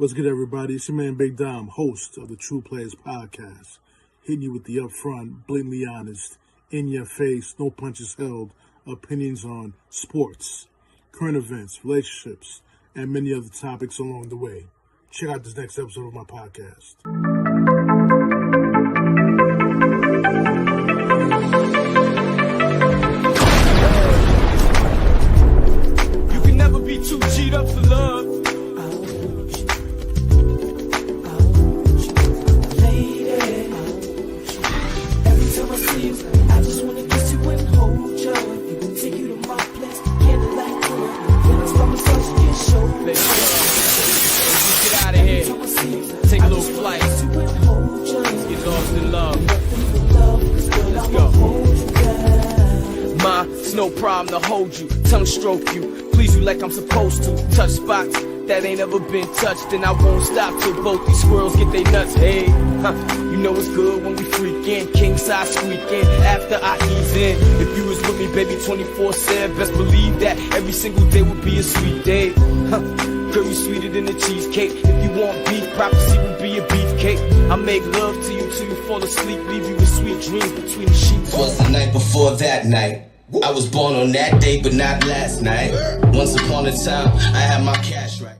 What's good, everybody? It's your man Big Dom, host of the TruPlayaz podcast, hitting you with the upfront, blatantly honest, in your face, no punches held, opinions on sports, current events, relationships, and many other topics along the way. Check out this next episode of my podcast. You can never be too G'd up for love. Take a little flight. Let's get lost in love. Let's go. Ma, it's no problem to hold you, tongue stroke you, please you like I'm supposed to. Touch spots that ain't ever been touched, and I won't stop till both these squirrels get they nuts. Hey, you know it's good when we freakin', king size squeaking after I ease in. If you was with me, baby, 24/7, best believe that every single day would be a sweet day. Girl, you sweeter than a cheesecake. If you want beef, prophecy would be a beefcake. I make love to you till you fall asleep, leave you with sweet dreams between the sheets. Was the night before that night. I was born on that day, but not last night. Once upon a time, I had my cash right.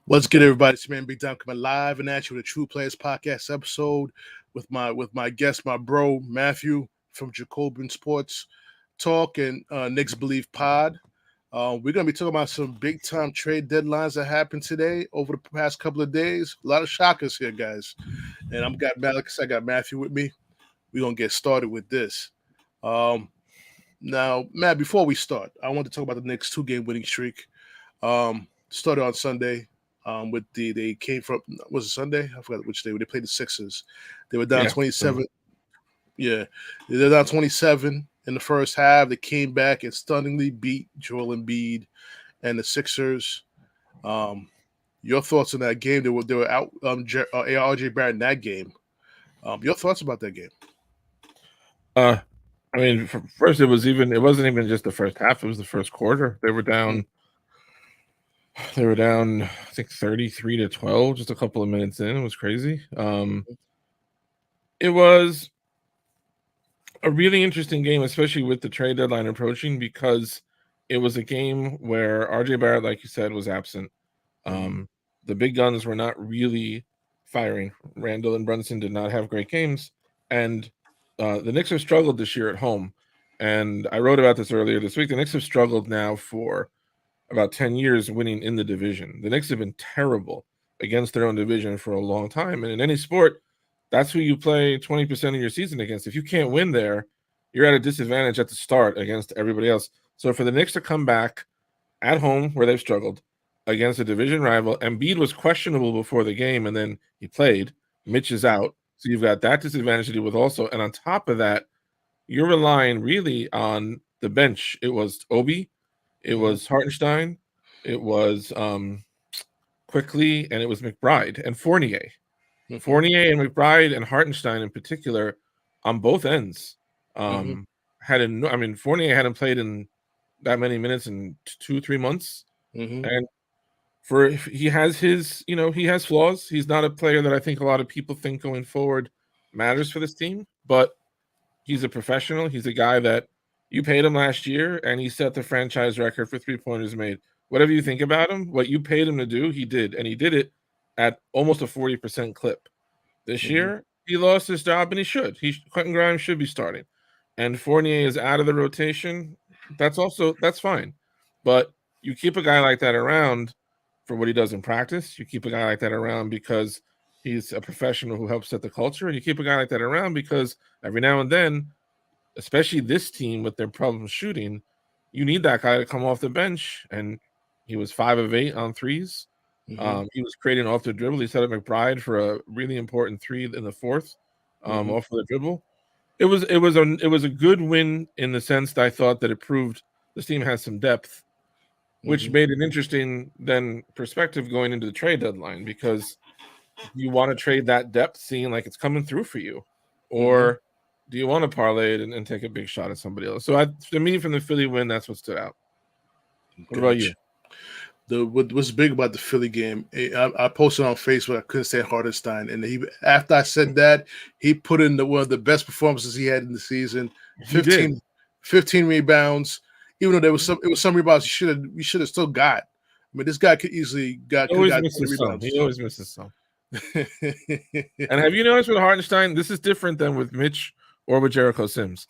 What's good, everybody? It's your man Big Dom coming live and at you with a TruPlayaz podcast episode with my guest, my bro Matthew from Jacobin Sports Talk and Knicks Bleav Pod. We're going to be talking about some big-time trade deadlines that happened today over the past couple of days. A lot of shockers here, guys. And I got Matthew with me. We're going to get started with this. Now, Matt, before we start, I want to talk about the Knicks' 2-game winning streak. Started on Sunday they came from, was it Sunday? I forgot which day. They played the Sixers. They were down 27. Yeah, they're down 27. In the first half, they came back and stunningly beat Joel Embiid and the Sixers. Your thoughts on that game? They were out RJ Barrett in that game. Your thoughts about that game? I mean, first it wasn't even just the first half. It was the first quarter. They were down. They were down, I think 33-12, just a couple of minutes in. It was crazy. It was a really interesting game, especially with the trade deadline approaching, because it was a game where RJ Barrett, like you said, was absent. The big guns were not really firing. Randall and Brunson did not have great games, and the Knicks have struggled this year at home. And I wrote about this earlier this week. The Knicks have struggled now for about 10 years winning in the division. The Knicks have been terrible against their own division for a long time. And in any sport, that's who you play 20% of your season against. If you can't win there, you're at a disadvantage at the start against everybody else. So for the Knicks to come back at home where they've struggled against a division rival, Embiid was questionable before the game, and then he played. Mitch is out. So you've got that disadvantage to deal with also. And on top of that, you're relying really on the bench. It was Obi, it was Hartenstein, it was Quickly, and it was McBride and Fournier. Fournier and McBride and Hartenstein in particular on both ends Fournier hadn't played in that many minutes in 2-3 months. And he has he has flaws. He's not a player that I think a lot of people think going forward matters for this team, but he's a professional. He's a guy that you paid him last year, and he set the franchise record for 3-pointers made. Whatever you think about him, what you paid him to do, he did, and he did it at almost a 40% clip. This year, he lost his job, and he should. Quentin Grimes should be starting. And Fournier is out of the rotation. That's fine. But you keep a guy like that around for what he does in practice. You keep a guy like that around because he's a professional who helps set the culture. And you keep a guy like that around because every now and then, especially this team with their problems shooting, you need that guy to come off the bench. And he was 5 of 8 on threes. He was creating off the dribble. He set up McBride for a really important 3 in the fourth off of the dribble. It was a good win in the sense that I thought that it proved this team has some depth, which made an interesting then perspective going into the trade deadline, because you want to trade that depth seeing like it's coming through for you, or do you want to parlay it and take a big shot at somebody else? So to me, from the Philly win, that's what stood out. What about you? what's big about the Philly game. I posted on Facebook. I couldn't say Hartenstein, and after I said that, he put in one of the best performances he had in the season. He did. 15 rebounds. Even though it was some rebounds you should have still got. I mean, this guy could easily got He always 20 misses some. rebounds. He always misses some. And have you noticed with Hartenstein, this is different than with Mitch or with Jericho Sims.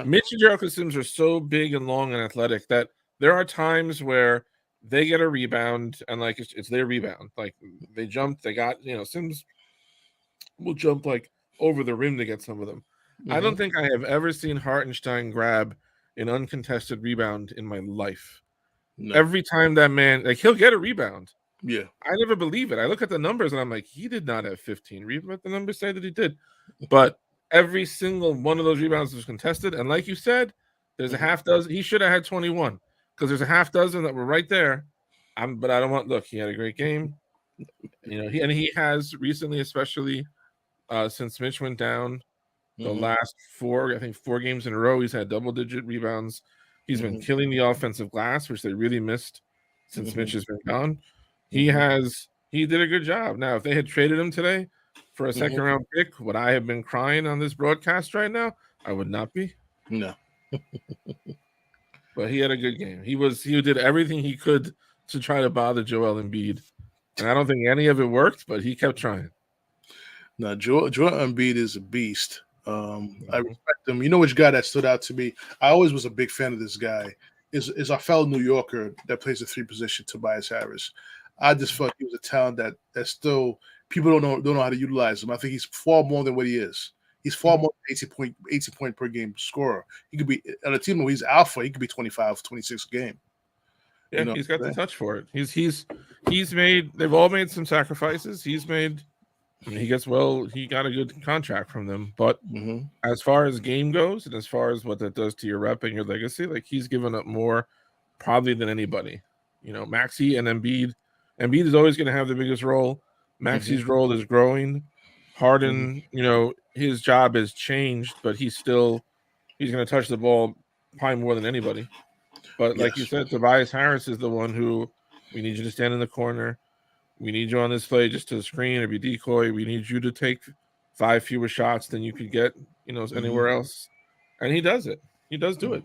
Mitch and Jericho Sims are so big and long and athletic that there are times where they get a rebound and like it's their rebound. Like they jumped, they got, Sims will jump like over the rim to get some of them. I don't think I have ever seen Hartenstein grab an uncontested rebound in my life. No. Every time that man, like he'll get a rebound. Yeah. I never believe it. I look at the numbers and I'm like, he did not have 15 rebounds. The numbers say that he did. But every single one of those rebounds was contested. And like you said, there's a half dozen. He should have had 21 because there's a half dozen that were right there. But I don't want, look, he had a great game. He has recently, especially since Mitch went down the last 4 games in a row, he's had double-digit rebounds. He's been killing the offensive glass, which they really missed since Mitch has been gone. He did a good job. Now, if they had traded him today for a second-round pick, would I have been crying on this broadcast right now? I would not be. No. But he had a good game. He did everything he could to try to bother Joel Embiid. And I don't think any of it worked, but he kept trying. Now, Joel Embiid is a beast. I respect him. You know which guy that stood out to me? I always was a big fan of this guy. Is our fellow New Yorker that plays the 3 position, Tobias Harris. I just felt he was a talent that still people don't know how to utilize him. I think he's far more than what he is. He's far more than 80 point per game scorer. He could be on a team where he's alpha. He could be 25, 26 a game. Yeah, he's got the touch for it. He's made. They've all made some sacrifices. He got a good contract from them. But as far as game goes, and as far as what that does to your rep and your legacy, like he's given up more probably than anybody. Maxey and Embiid. Embiid is always going to have the biggest role. Maxey's role is growing. Harden, his job has changed, but he's going to touch the ball probably more than anybody. But like you said, Tobias Harris is the one who we need you to stand in the corner. We need you on this play just to screen or be decoy. We need you to take 5 fewer shots than you could get, anywhere else. And he does it. He does do it,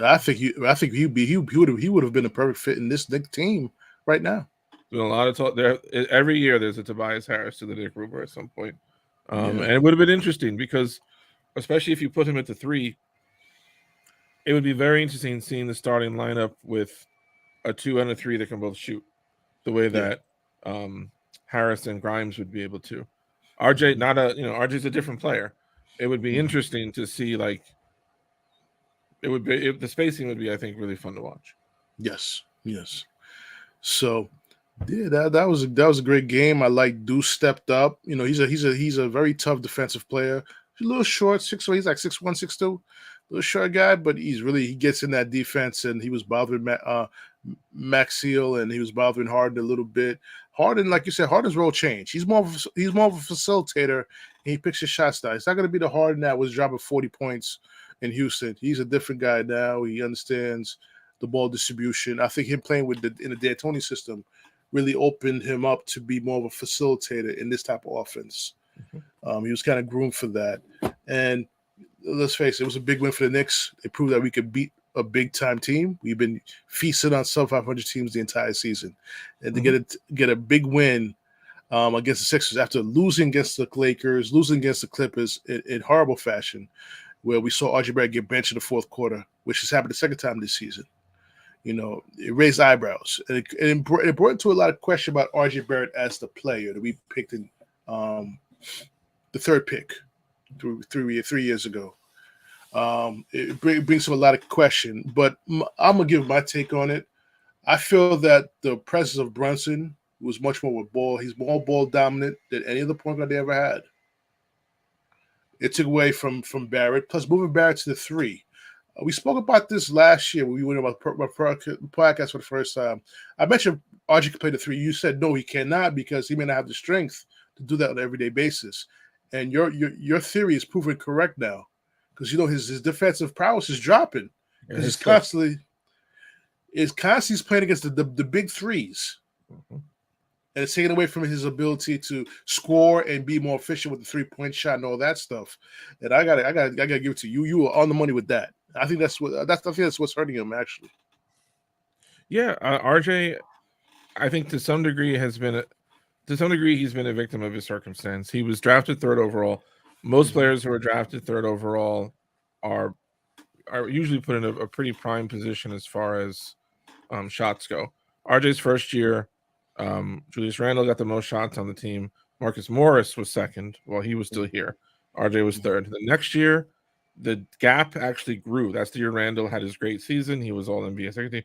I think he would have been a perfect fit in this Knicks team right now. There's a lot of talk there. Every year there's a Tobias Harris to the Knicks rumor at some point. And it would have been interesting because, especially if you put him at the 3, it would be very interesting seeing the starting lineup with a 2 and a 3 that can both shoot the way that Harris and Grimes would be able to. RJ, RJ's a different player. It would be interesting to see, like, the spacing would be, I think, really fun to watch. Yes. So, yeah, that was a great game. I like Deuce stepped up. He's a very tough defensive player. He's a little short, 6'1", he's like 6'1", 6'2", little short guy, but he gets in that defense, and he was bothering Maxey, and he was bothering Harden a little bit. Harden, like you said, Harden's role changed. He's more of a facilitator, and he picks his shots now. It's not going to be the Harden that was dropping 40 points in Houston. He's a different guy now. He understands the ball distribution. I think him playing in the D'Antoni system really opened him up to be more of a facilitator in this type of offense. He was kind of groomed for that. And let's face it was a big win for the Knicks. They proved that we could beat a big-time team. We've been feasting on sub-500 teams the entire season. And to get a big win against the Sixers after losing against the Lakers, losing against the Clippers in horrible fashion, where we saw RJ Barrett get benched in the fourth quarter, which has happened the second time this season. It raised eyebrows. And it brought into a lot of question about RJ Barrett as the player that we picked in the third pick 3 years ago. It brings up a lot of question, but I'm going to give my take on it. I feel that the presence of Brunson was much more with ball. He's more ball dominant than any other point guard they ever had. It took away from Barrett, plus moving Barrett to the 3. We spoke about this last year when we went about my podcast for the first time. I mentioned RJ could play the 3. You said no, he cannot because he may not have the strength to do that on an everyday basis. And your theory is proven correct now because his defensive prowess is dropping because he's constantly. is constantly playing against the big threes. And it's taken away from his ability to score and be more efficient with the 3-point shot and all that stuff. And I gotta give it to you. You were on the money with that. I think that's what's hurting him actually. Yeah, RJ, I think to some degree he's been a victim of his circumstance. He was drafted 3rd overall. Most players who are drafted 3rd overall are usually put in a pretty prime position as far as shots go. RJ's first year, Julius Randle got the most shots on the team. Marcus Morris was 2nd while he was still here. RJ was 3rd. The next year, the gap actually grew. That's the year Randle had his great season. He was all NBA second team.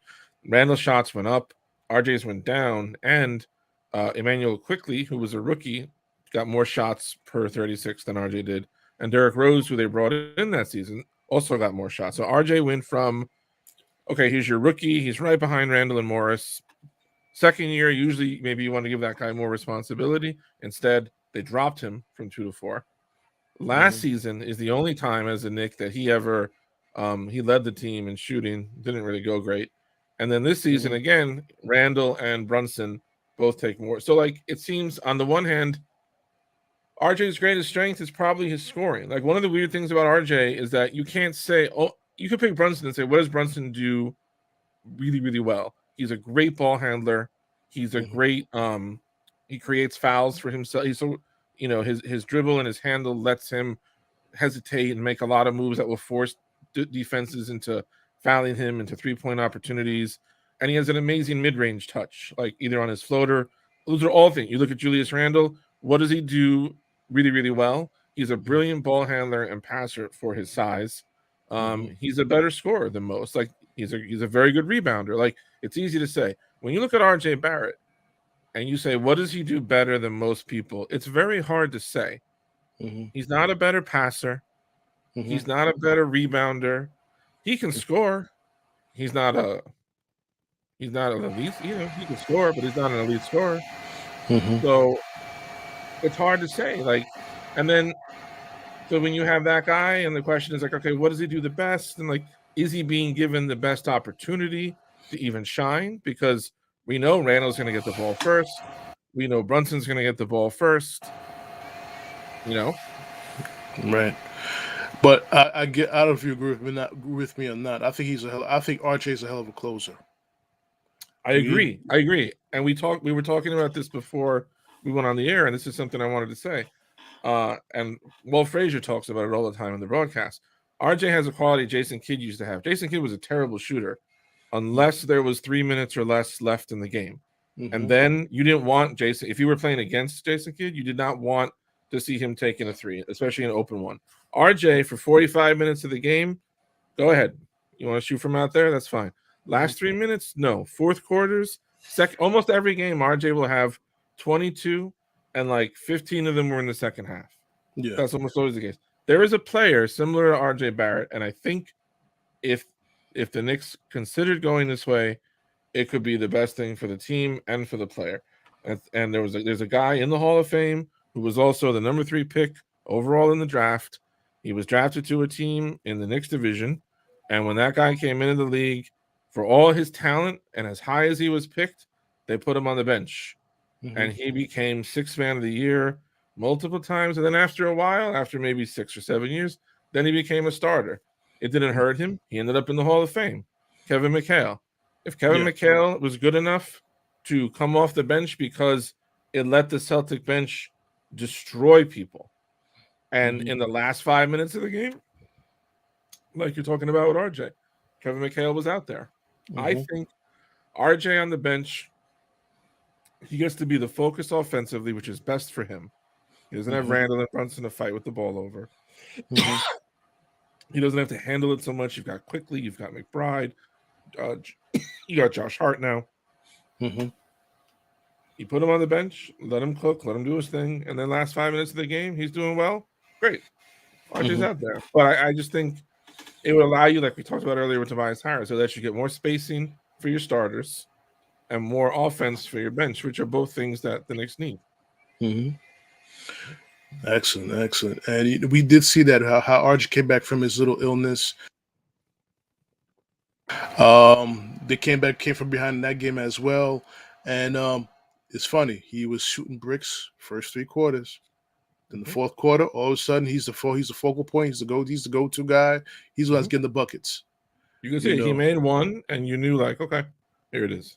Randle's shots went up, RJ's went down, and Emmanuel Quickly, who was a rookie, got more shots per 36 than RJ did. And Derrick Rose, who they brought in that season, also got more shots. So RJ went from, okay, he's your rookie. He's right behind Randle and Morris. Second year, usually maybe you want to give that guy more responsibility. Instead, they dropped him from 2 to 4. Last season is the only time as a Knick that he ever he led the team in shooting. Didn't really go great. And then this season, again, Randle and Brunson both take more. So, like, it seems on the one hand, RJ's greatest strength is probably his scoring. Like, one of the weird things about RJ is that you can't say, oh, you could pick Brunson and say, what does Brunson do really, really well? He's a great ball handler. He's a great, he creates fouls for himself. He's so, his dribble and his handle lets him hesitate and make a lot of moves that will force defenses into fouling him into 3-point opportunities. And he has an amazing mid-range touch, like either on his floater. Those are all things. You look at Julius Randle. What does he do really, really well? He's a brilliant ball handler and passer for his size. He's a better scorer than most. Like, he's a very good rebounder. Like, it's easy to say. When you look at RJ Barrett and you say, what does he do better than most people? It's very hard to say. He's not a better passer. He's not a better rebounder. He can score. He's not an elite, he can score, but he's not an elite scorer. So it's hard to say. Like, and then so when you have that guy, and the question is like, okay, what does he do the best? And like, is he being given the best opportunity to even shine? Because we know Randall's going to get the ball first. We know Brunson's going to get the ball first. Right. But I don't know if you agree with me or not. I think RJ's a hell of a closer. I agree. And we were talking about this before we went on the air, and this is something I wanted to say. And Walt Frazier talks about it all the time in the broadcast. RJ has a quality Jason Kidd used to have. Jason Kidd was a terrible shooter unless there was 3 minutes or less left in the game. And then you didn't want Jason, if you were playing against Jason Kidd, you did not want to see him taking a 3, especially an open one. RJ, for 45 minutes of the game, go ahead. You want to shoot from out there? That's fine. Last 3 minutes? No. Fourth quarters, almost every game, RJ will have 22, and like 15 of them were in the second half. Yeah. That's almost always the case. There is a player similar to RJ Barrett, and I think if the Knicks considered going this way, it could be the best thing for the team and for the player. And there's a guy in the Hall of Fame who was also the number 3 pick overall in the draft. He was drafted to a team in the Knicks division, and when that guy came into the league, for all his talent and as high as he was picked, they put him on the bench, and he became 6th man of the year multiple times. And then after a while, after maybe 6 or 7 years, then he became a starter. It didn't hurt him. He ended up in the Hall of Fame. Kevin McHale. If Kevin McHale was good enough to come off the bench because it let the Celtic bench destroy people, and in the last 5 minutes of the game, like you're talking about with RJ, Kevin McHale was out there. I think RJ on the bench, he gets to be the focus offensively, which is best for him. He doesn't have Randall and Brunson to fight with the ball over. He doesn't have to handle it so much. You've got Quickly, you've got McBride, you got Josh Hart now. You put him on the bench, let him cook, let him do his thing, and then last 5 minutes of the game, he's doing well. Great. RJ's out there. But I just think it would allow you, like we talked about earlier with Tobias Harris, so that you get more spacing for your starters and more offense for your bench, which are both things that the Knicks need. Excellent. And we did see that how RJ came back from his little illness. They came from behind in that game as well. And it's funny. He was shooting bricks first 3 quarters. Then the fourth quarter, all of a sudden he's the focal point. He's the go-to guy. He's the one that's getting the buckets. You can see he made one, and you knew, like, okay, here it is.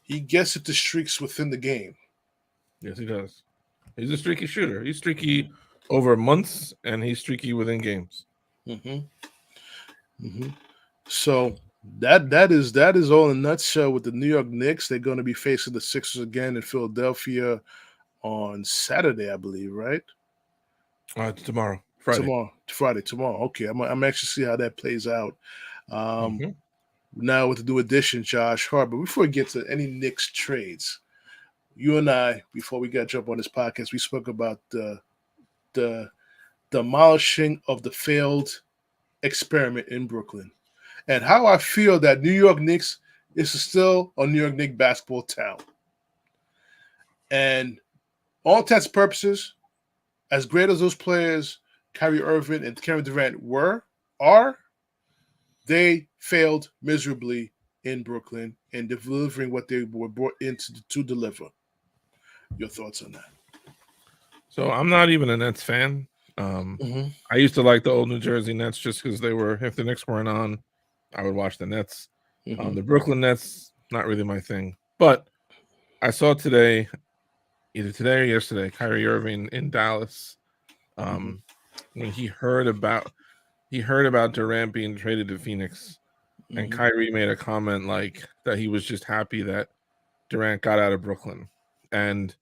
He gets at the streaks within the game. Yes, he does. He's a streaky shooter. He's streaky over months, and he's streaky within games. So that is all in a nutshell with the New York Knicks. They're going to be facing the Sixers again in Philadelphia on Saturday, I Believe, right? Tomorrow, Friday. Tomorrow. Okay, I'm actually see how that plays out. Now with the new addition, Josh Hart. But before we get to any Knicks trades, you and I, before we got to jump on this podcast, we spoke about the demolishing of the failed experiment in Brooklyn and how I feel that New York Knicks is still a New York Knicks basketball town. And all intents and purposes, as great as those players, Kyrie Irving and Kevin Durant are, they failed miserably in Brooklyn in delivering what they were brought in to deliver. Your thoughts on that? So I'm not even a Nets fan. I used to like the old New Jersey Nets just because if the Knicks weren't on, I would watch the Nets. The Brooklyn Nets, not really my thing. But I saw today, either today or yesterday, Kyrie Irving in Dallas, when he heard about Durant being traded to Phoenix, and Kyrie made a comment like that he was just happy that Durant got out of Brooklyn. And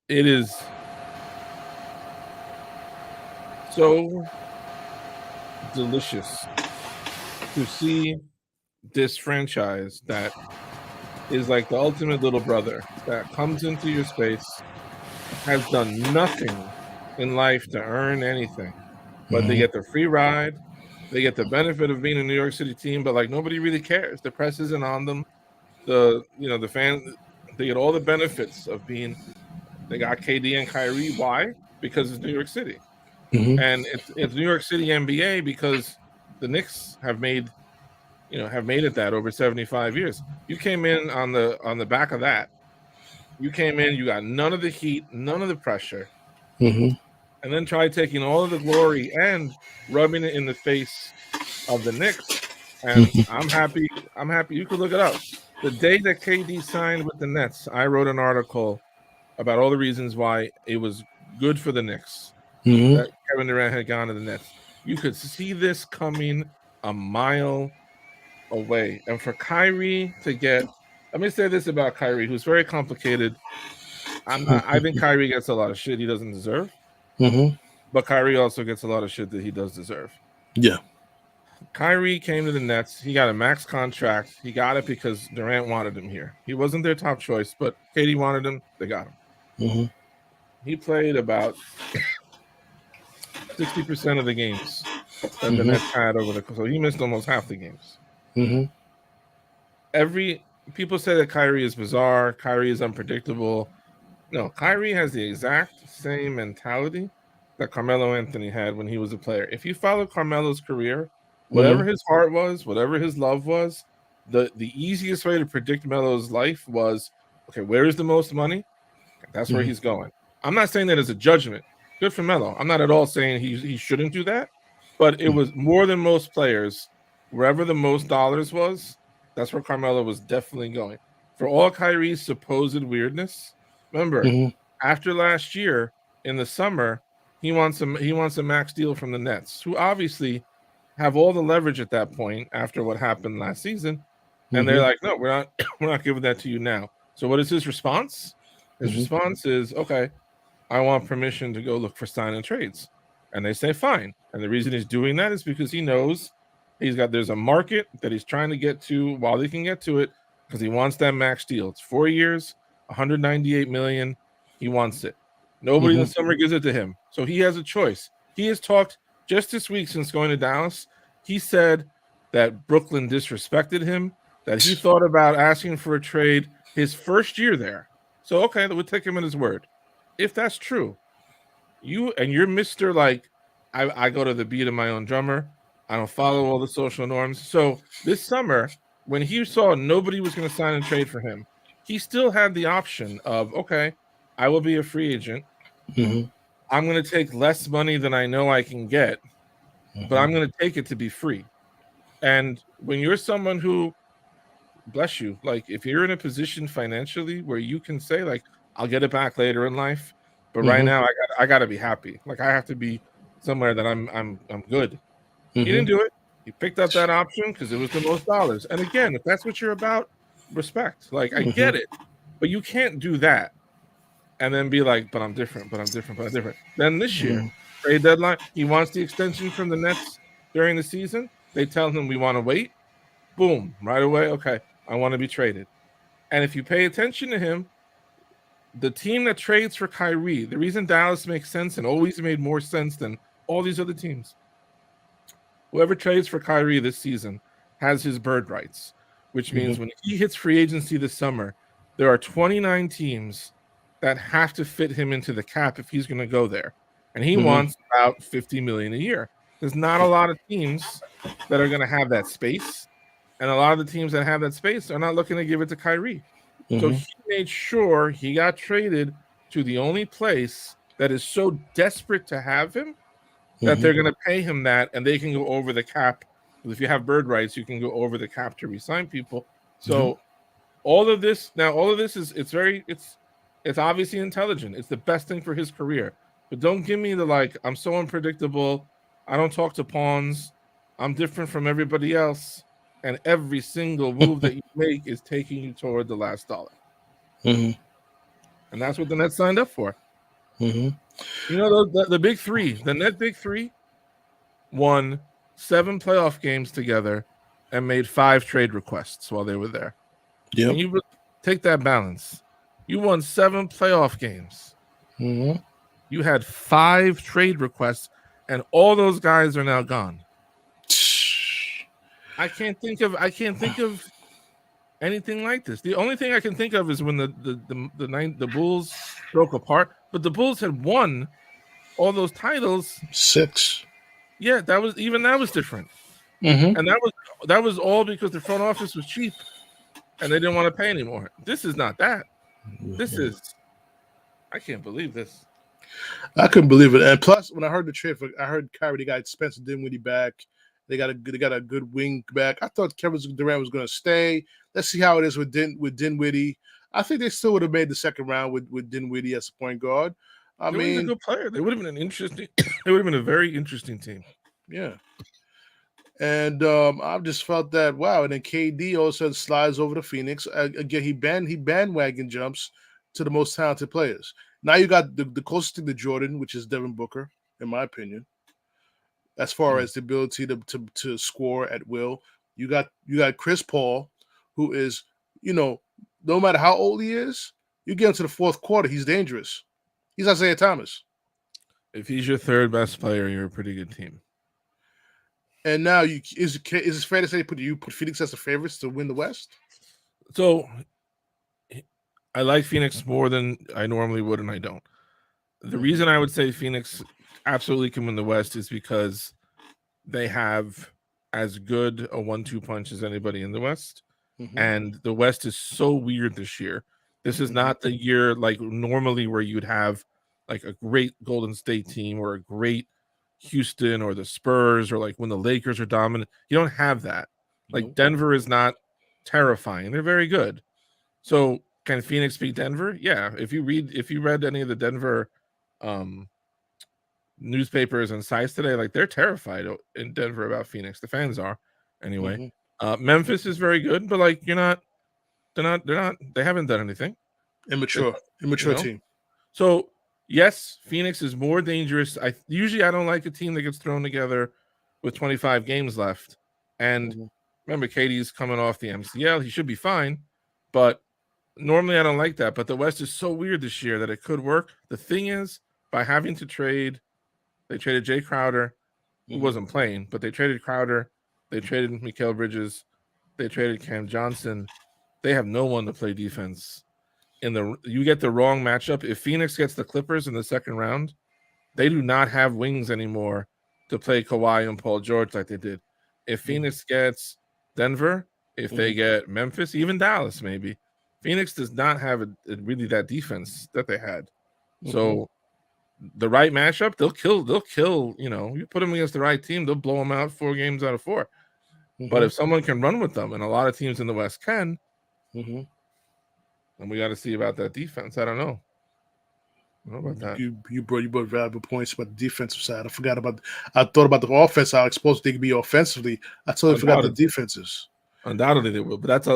it is so delicious to see this franchise that is like the ultimate little brother that comes into your space, has done nothing in life to earn anything, but they get the free ride, they get the benefit of being a New York City team, but like nobody really cares. The press isn't on them. The fans, they get all the benefits of being. They got KD and Kyrie. Why? Because it's New York City, and it's New York City NBA because the Knicks have made it that over 75 years. You came in on the back of that. You came in, you got none of the heat, none of the pressure, and then try taking all of the glory and rubbing it in the face of the Knicks. And I'm happy. You could look it up. The day that KD signed with the Nets, I wrote an article about all the reasons why it was good for the Knicks that Kevin Durant had gone to the Nets. You could see this coming a mile away. And for Kyrie to get, let me say this about Kyrie, who's very complicated. I think Kyrie gets a lot of shit he doesn't deserve. But Kyrie also gets a lot of shit that he does deserve. Yeah. Kyrie came to the Nets. He got a max contract. He got it because Durant wanted him here. He wasn't their top choice, but KD wanted him. They got him. He played about 60% of the games that the Nets had so he missed almost half the games. People say that Kyrie is bizarre. Kyrie is unpredictable. No, Kyrie has the exact same mentality that Carmelo Anthony had when he was a player. If you follow Carmelo's career, whatever his heart was, whatever his love was, the easiest way to predict Melo's life was, okay, where is the most money? That's where he's going. I'm not saying that as a judgment. Good for Melo. I'm not at all saying he shouldn't do that, but it was more than most players. Wherever the most dollars was, that's where Carmelo was definitely going. For all Kyrie's supposed weirdness, remember, after last year in the summer, he wants a max deal from the Nets, who obviously have all the leverage at that point after what happened last season, and they're like, no, we're not giving that to you now. So what is his response? His response is, okay, I want permission to go look for sign and trades. And they say, fine. And the reason he's doing that is because he knows there's a market that he's trying to get to while he can get to it, because he wants that max deal. It's 4 years, $198 million. He wants it. Nobody in the summer gives it to him. So he has a choice. He has talked just this week since going to Dallas. He said that Brooklyn disrespected him, that he thought about asking for a trade his first year there. So, okay, we'll take him at his word. If that's true, you're Mr. Like, I go to the beat of my own drummer. I don't follow all the social norms. So this summer, when he saw nobody was going to sign and trade for him, he still had the option of, okay, I will be a free agent. Mm-hmm. I'm going to take less money than I know I can get, but I'm going to take it to be free. And when you're someone who, bless you, like if you're in a position financially where you can say, like, I'll get it back later in life, but right now I got to be happy. Like I have to be somewhere that I'm good. He didn't do it. He picked up that option because it was the most dollars. And again, if that's what you're about, respect. Like I get it, but you can't do that and then be like, but I'm different, but I'm different, but I'm different. Then this year, trade deadline, he wants the extension from the Nets during the season. They tell him we want to wait. Boom, right away. Okay, I want to be traded. And if you pay attention to him, the team that trades for Kyrie, the reason Dallas makes sense and always made more sense than all these other teams, whoever trades for Kyrie this season has his bird rights, which means when he hits free agency this summer, there are 29 teams that have to fit him into the cap if he's going to go there. And he wants about $50 million a year. There's not a lot of teams that are going to have that space. And a lot of the teams that have that space are not looking to give it to Kyrie. So he made sure he got traded to the only place that is so desperate to have him that they're going to pay him that, and they can go over the cap. If you have bird rights, you can go over the cap to resign people. So all of this is it's obviously intelligent. It's the best thing for his career. But don't give me the like, I'm so unpredictable. I don't talk to pawns. I'm different from everybody else. And every single move that you make is taking you toward the last dollar. And that's what the Nets signed up for. You know, the big three, the net big three won 7 playoff games together and made 5 trade requests while they were there. Yeah. And you take that balance. You won 7 playoff games. You had 5 trade requests, and all those guys are now gone. I can't think of anything like this. The only thing I can think of is when the Bulls broke apart, but the Bulls had won all those titles. 6. Yeah, that was different. And that was all because the front office was cheap and they didn't want to pay anymore. This is not that. This is, I can't believe this. I couldn't believe it. And plus, when I heard the trade, I heard Kyrie, they got Spencer Dinwiddie back. They got a good wing back. I thought Kevin Durant was going to stay. Let's see how it is with Dinwiddie. I think they still would have made the second round with Dinwiddie as a point guard. I mean, was a good player. They would have been an interesting. They would have been a very interesting team. Yeah. And I just felt that wow. And then KD all of a sudden slides over to Phoenix again. He bandwagon jumps to the most talented players. Now you got the closest thing to Jordan, which is Devin Booker, in my opinion. As far as the ability to score at will, you got Chris Paul, who is, no matter how old he is, you get into the fourth quarter, he's dangerous. He's Isaiah Thomas. If he's your third best player, you're a pretty good team. And now, is it fair to say you put Phoenix as the favorites to win the West? So, I like Phoenix more than I normally would, and I don't. The reason I would say Phoenix absolutely can win the West is because they have as good a 1-2 punch as anybody in the West. And the West is so weird this year. This is not the year like normally where you'd have like a great Golden State team or a great Houston or the Spurs or like when the Lakers are dominant. You don't have that. Like Denver is not terrifying. They're very good. So can Phoenix beat Denver? Yeah. If you read any of the Denver newspapers and sites today, like they're terrified in Denver about Phoenix. The fans are anyway. Memphis is very good, but like they haven't done anything. Immature team. So yes, Phoenix is more dangerous. I don't like a team that gets thrown together with 25 games left. And remember, KD's coming off the MCL. He should be fine, but normally I don't like that. But the West is so weird this year that it could work. The thing is, by having to trade, they traded Jay Crowder, who wasn't playing, but they traded Crowder. They traded Mikal Bridges. They traded Cam Johnson. They have no one to play defense. You get the wrong matchup. If Phoenix gets the Clippers in the second round, they do not have wings anymore to play Kawhi and Paul George like they did. If Phoenix gets Denver, if they get Memphis, even Dallas, maybe Phoenix does not have really that defense that they had. So the right matchup, they'll kill. You know, you put them against the right team, they'll blow them out 4 games out of 4. But if someone can run with them, and a lot of teams in the West can, then we got to see about that defense. I don't know. About that. You brought valuable points about the defensive side. I thought about the offense, how exposed they could be offensively. I totally forgot the defenses. Undoubtedly they will, but that's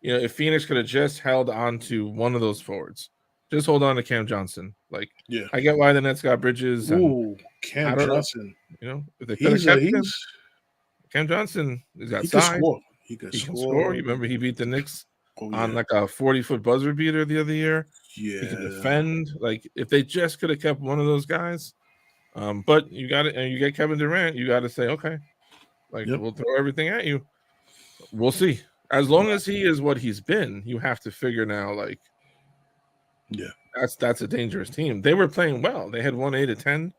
if Phoenix could have just held on to one of those forwards, just hold on to Cam Johnson. Like, I get why the Nets got Bridges. Cam Johnson. If they could have kept him, Cam Johnson has got size. He can score. You remember he beat the Knicks on like a 40-foot buzzer beater the other year. Yeah, he can defend. Like, if they just could have kept one of those guys, but you got it, and you get Kevin Durant, you got to say, okay, like we'll throw everything at you. We'll see. As long as he is what he's been, you have to figure now, like, that's a dangerous team. They were playing well. They had won 8 of 10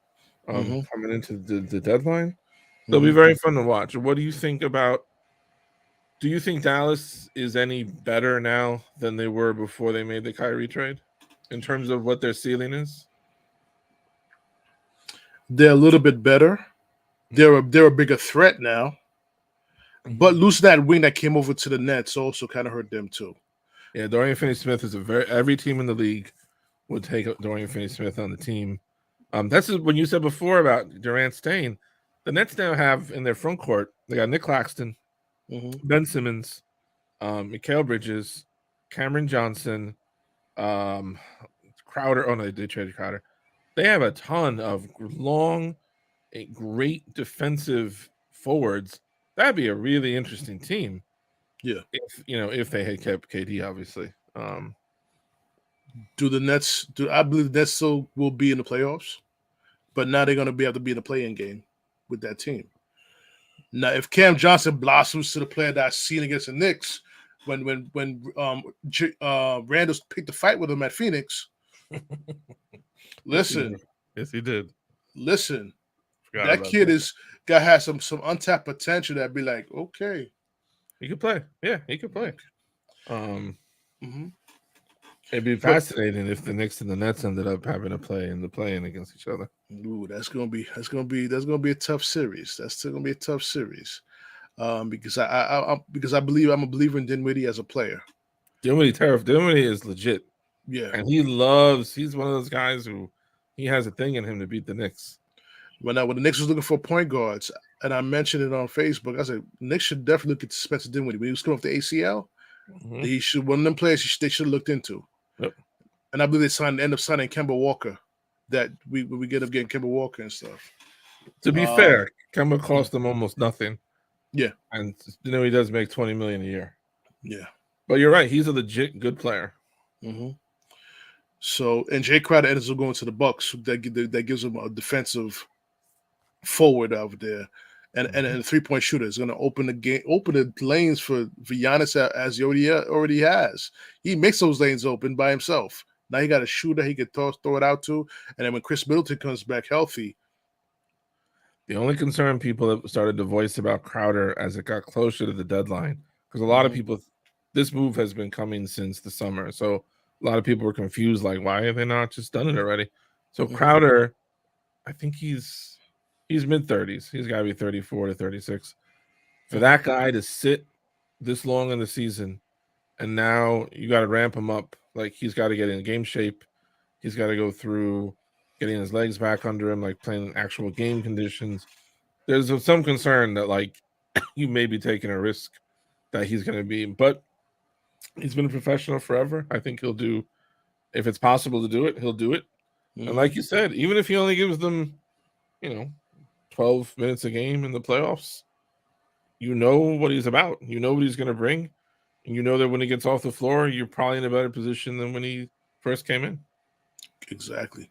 coming into the deadline. They'll be very fun to watch. What do you think about? Do you think Dallas is any better now than they were before they made the Kyrie trade in terms of what their ceiling is? They're a little bit better. They're a bigger threat now. But losing that wing that came over to the Nets also kind of hurt them too. Yeah, Dorian Finney-Smith is every team in the league would take Dorian Finney-Smith on the team. That's when you said before about Durant staying. The Nets now have in their front court, they got Nick Claxton, Ben Simmons, Mikal Bridges, Cameron Johnson, Crowder. Oh no, they traded Crowder. They have a ton of great defensive forwards. That'd be a really interesting team. Yeah, if they had kept KD, obviously. Do the Nets? I believe the Nets still will be in the playoffs, but now they're going to be able to be in the play-in game with that team. Now, if Cam Johnson blossoms to the player that I've seen against the Knicks, when Randall picked a fight with him at Phoenix, listen, yes, he did. Listen, that kid has some untapped potential. That'd be like, okay, he could play. Yeah, he could play. It'd be fascinating if the Knicks and the Nets ended up having to play in the play-in against each other. Ooh, that's gonna be a tough series. That's still gonna be a tough series, because I believe I'm a believer in Dinwiddie as a player. Dinwiddie is legit. Yeah, and he's one of those guys who he has a thing in him to beat the Knicks. When the Knicks was looking for point guards, and I mentioned it on Facebook, I said Knicks should definitely look at Spencer Dinwiddie when he was coming off the ACL. He should one of them players they should have looked into. Yep. And I believe they end up signing Kemba Walker. That we get up getting Kemba Walker and stuff. To be fair, Kemba cost them almost nothing. Yeah, and he does make $20 million a year. Yeah, but you're right; he's a legit good player. So, and Jay Crowder ends up going to the Bucks. That gives him a defensive forward over there, and a 3-point shooter is going to open the lanes for Giannis as he already has. He makes those lanes open by himself. Now he got a shooter he could throw it out to, and then when Chris Middleton comes back healthy. The only concern people have started to voice about Crowder as it got closer to the deadline, because a lot of people, this move has been coming since the summer, so a lot of people were confused, like, why have they not just done it already? So Crowder, I think he's mid-30s. He's got to be 34 to 36. For that guy to sit this long in the season, and now you got to ramp him up. Like, he's got to get in game shape. He's got to go through getting his legs back under him, like playing actual game conditions. There's some concern that, like, you may be taking a risk that he's going to be. But he's been a professional forever. I think he'll do, if it's possible to do it, he'll do it. And like you said, even if he only gives them, 12 minutes a game in the playoffs, you know what he's about. You know what he's going to bring. And you know that when he gets off the floor, you're probably in a better position than when he first came in. Exactly.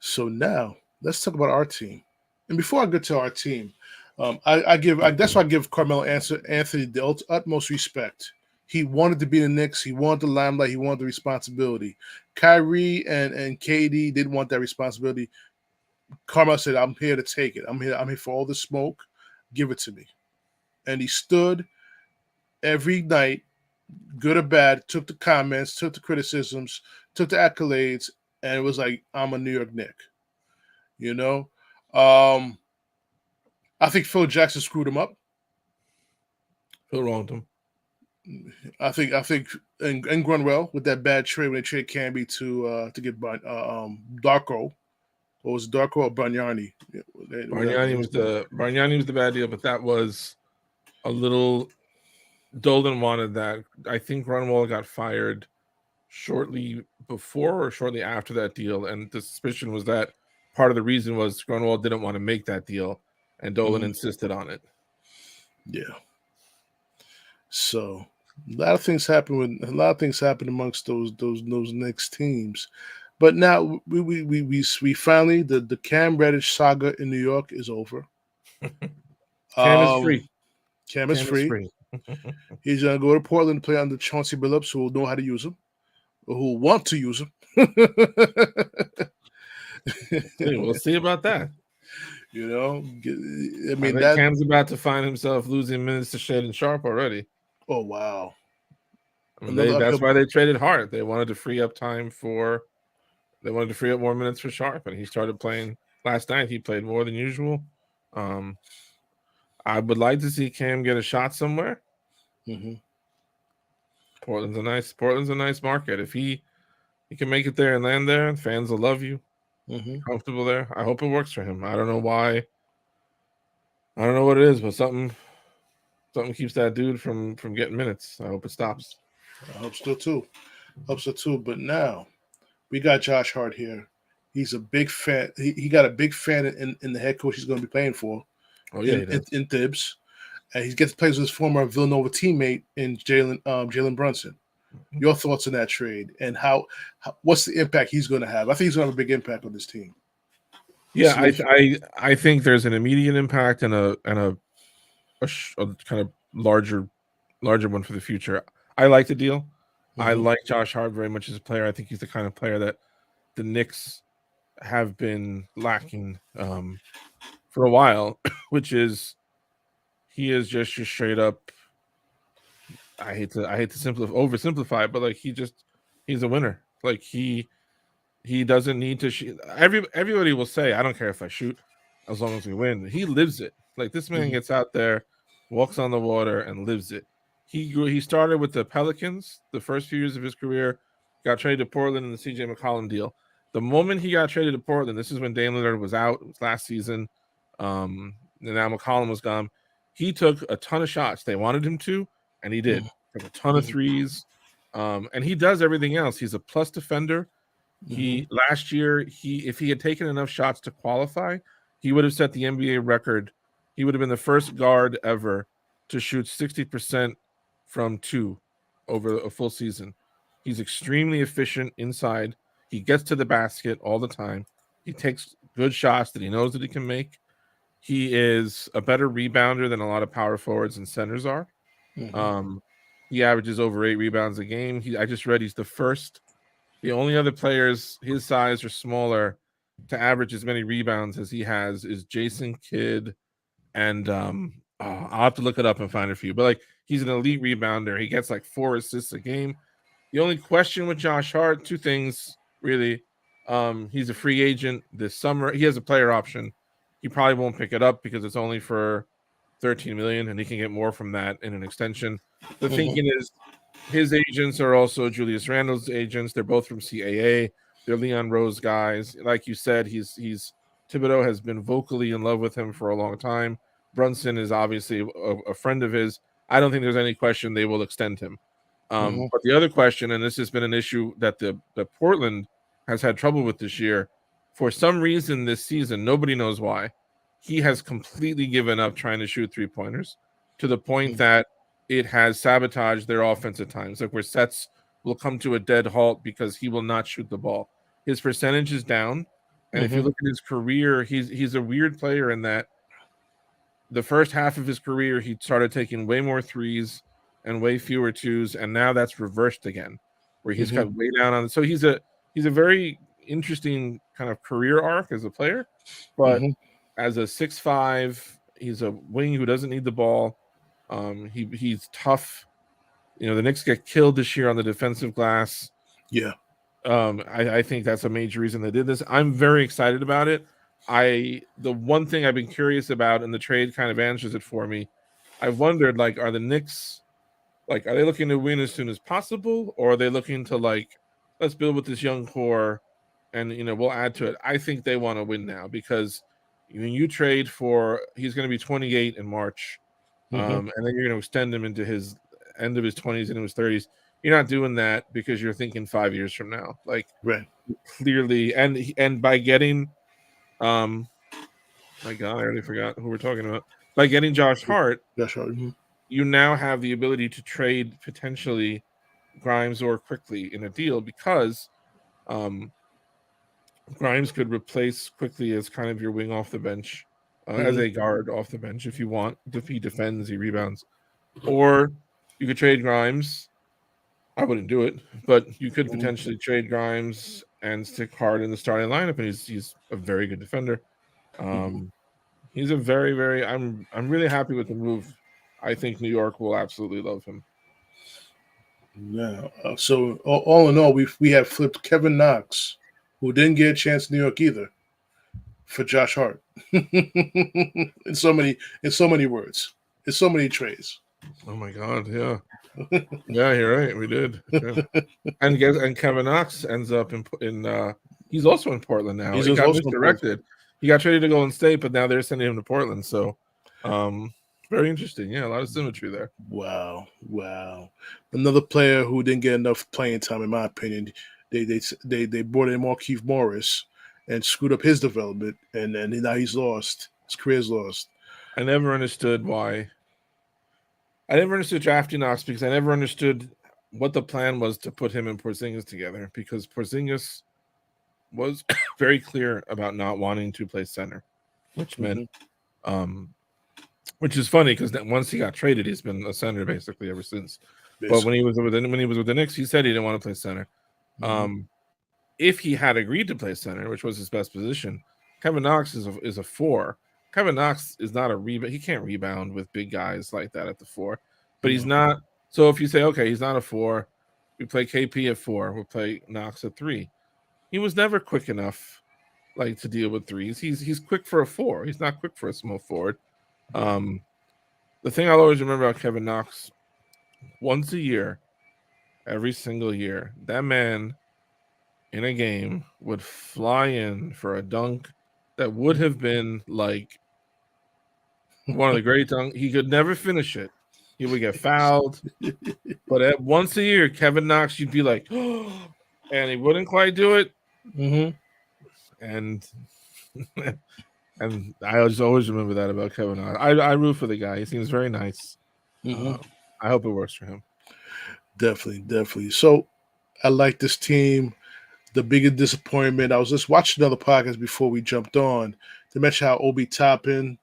So now let's talk about our team. And before I get to our team, that's why I give Carmelo Anthony the utmost respect. He wanted to be the Knicks. He wanted the limelight. He wanted the responsibility. Kyrie and KD didn't want that responsibility. Carmelo said, "I'm here to take it. I'm here for all the smoke. Give it to me." And he stood every night, good or bad, took the comments, took the criticisms, took the accolades, and it was like, I'm a New York Knick. You know? I think Phil Jackson screwed him up. Phil wronged him. I think and Grunwell with that bad trade when they traded Camby to get Darko. Or was it Darko or Bargnani? Bargnani was the bad deal, but that was a little. Dolan wanted that. I think Grunwald got fired shortly before or shortly after that deal, and the suspicion was that part of the reason was Grunwald didn't want to make that deal, and Dolan insisted on it. Yeah. So a lot of things happen amongst those Knicks teams. But now we finally the Cam Reddish saga in New York is over. Cam is free. Cam is free. He's gonna go to Portland to play under Chauncey Billups, who will know how to use him, or who will want to use him. We'll see about that. You know, I mean, Cam's about to find himself losing minutes to Shaedon Sharpe already. Oh wow! I mean, that's why they traded Hart. They wanted to free up time for. They wanted to free up more minutes for Sharpe, and he started playing last night. He played more than usual. I would like to see Cam get a shot somewhere. Mm-hmm. Portland's a nice market. If he can make it there and land there, fans will love you. Comfortable there. I hope it works for him. I don't know why. I don't know what it is, but something keeps that dude from getting minutes. I hope it stops. I hope so too. But now we got Josh Hart here. He's a big fan. He got a big fan in the head coach he's going to be playing for. Oh yeah, in Thibs, and he gets to play with his former Villanova teammate in Jalen Brunson. Your thoughts on that trade and what's the impact he's going to have? I think he's going to have a big impact on this team. Yeah, I think there's an immediate impact and a kind of larger one for the future. I like the deal. I like Josh Hart very much as a player. I think he's the kind of player that the Knicks have been lacking for a while, which is he is just straight up. I hate to oversimplify it, but like he's a winner. Like he doesn't need to shoot. Everybody will say, I don't care if I shoot as long as we win. He lives it. Like this man gets out there, walks on the water, and lives it. He started with the Pelicans the first few years of his career, got traded to Portland in the CJ McCollum deal. The moment he got traded to Portland, this is when Dame Lillard was out. It was last season. And now McCollum was gone. He took a ton of shots. They wanted him to, and he did. Took a ton of threes. And he does everything else. He's a plus defender. Last year, if he had taken enough shots to qualify, he would have set the NBA record. He would have been the first guard ever to shoot 60% from two over a full season. He's extremely efficient inside. He gets to the basket all the time. He takes good shots that he knows that he can make. He is a better rebounder than a lot of power forwards and centers are. He averages over 8 rebounds a game. I just read he's the only other players his size or smaller to average as many rebounds as he has is Jason Kidd and I'll have to look it up and find it for you. But like he's an elite rebounder. He gets like 4 assists a game. The only question with Josh Hart, 2 things really. He's a free agent this summer. He has a player option. He probably won't pick it up because it's only for $13 million, and he can get more from that in an extension. The thinking is his agents are also Julius Randle's agents. They're both from CAA. They're Leon Rose guys. Like you said, he's Thibodeau has been vocally in love with him for a long time. Brunson is obviously a friend of his. I don't think there's any question they will extend him. But the other question, and this has been an issue that the Portland has had trouble with this year, for some reason this season, nobody knows why, he has completely given up trying to shoot 3-pointers to the point that it has sabotaged their offense at times, like where sets will come to a dead halt because he will not shoot the ball. His percentage is down, and if you look at his career, he's a weird player in that the first half of his career he started taking way more threes and way fewer twos, and now that's reversed again, where he's cut way down on. So he's a very interesting kind of career arc as a player, but as a 6'5", he's a wing who doesn't need the ball. He's tough. You know, the Knicks get killed this year on the defensive glass. Yeah. I think that's a major reason they did this. I'm very excited about it. The one thing I've been curious about, and the trade kind of answers it for me. I've wondered, like, are the Knicks, like, are they looking to win as soon as possible, or are they looking to, like, let's build with this young core, and we'll add to it? I think they want to win now, because when you trade for, he's going to be 28 in March, and then you're going to extend him into his end of his 20s, into his 30s. You're not doing that because you're thinking 5 years from now. Like, right. Clearly, and by getting, my God, I already forgot who we're talking about. By getting Josh Hart, you now have the ability to trade potentially Grimes or Quickly in a deal, because Grimes could replace Quickly as kind of your wing off the bench, as a guard off the bench if you want. If he defends, he rebounds. Or you could trade Grimes. I wouldn't do it, but you could potentially trade Grimes and stick Hart in the starting lineup, and he's a very good defender. He's a very, very. I'm really happy with the move. I think New York will absolutely love him. Yeah. So all in all, we have flipped Kevin Knox, who didn't get a chance in New York either, for Josh Hart. in so many words, in so many trades. Oh my God! Yeah, yeah, you're right. We did. Yeah. and Kevin Knox ends up in he's also in Portland now. He got misdirected. He got traded to Golden State, but now they're sending him to Portland. So, very interesting. Yeah, a lot of symmetry there. Wow. Another player who didn't get enough playing time, in my opinion. They brought in Markieff Morris and screwed up his development, and now he's lost. His career's lost. I never understood why. I never understood drafting Knox, because I never understood what the plan was to put him and Porzingis together, because Porzingis was very clear about not wanting to play center, which meant, which is funny because once he got traded, he's been a center basically ever since. But when he was with the Knicks, he said he didn't want to play center. If he had agreed to play center, which was his best position, Kevin Knox is a 4. Kevin Knox is not a rebound. He can't rebound with big guys like that at the 4. But he's not. So if you say, okay, he's not a 4, we play KP at 4, we'll play Knox at 3. He was never quick enough, like, to deal with threes. He's quick for a 4. He's not quick for a small forward. The thing I'll always remember about Kevin Knox, once a year, every single year, that man in a game would fly in for a dunk that would have been like one of the great dunks. He could never finish it. He would get fouled. But once a year, Kevin Knox, you'd be like, oh, and he wouldn't quite do it. And I just always remember that about Kevin Knox. I root for the guy. He seems very nice. I hope it works for him. Definitely. So I like this team. The biggest disappointment, I was just watching another podcast before we jumped on. They mentioned how Obi Toppin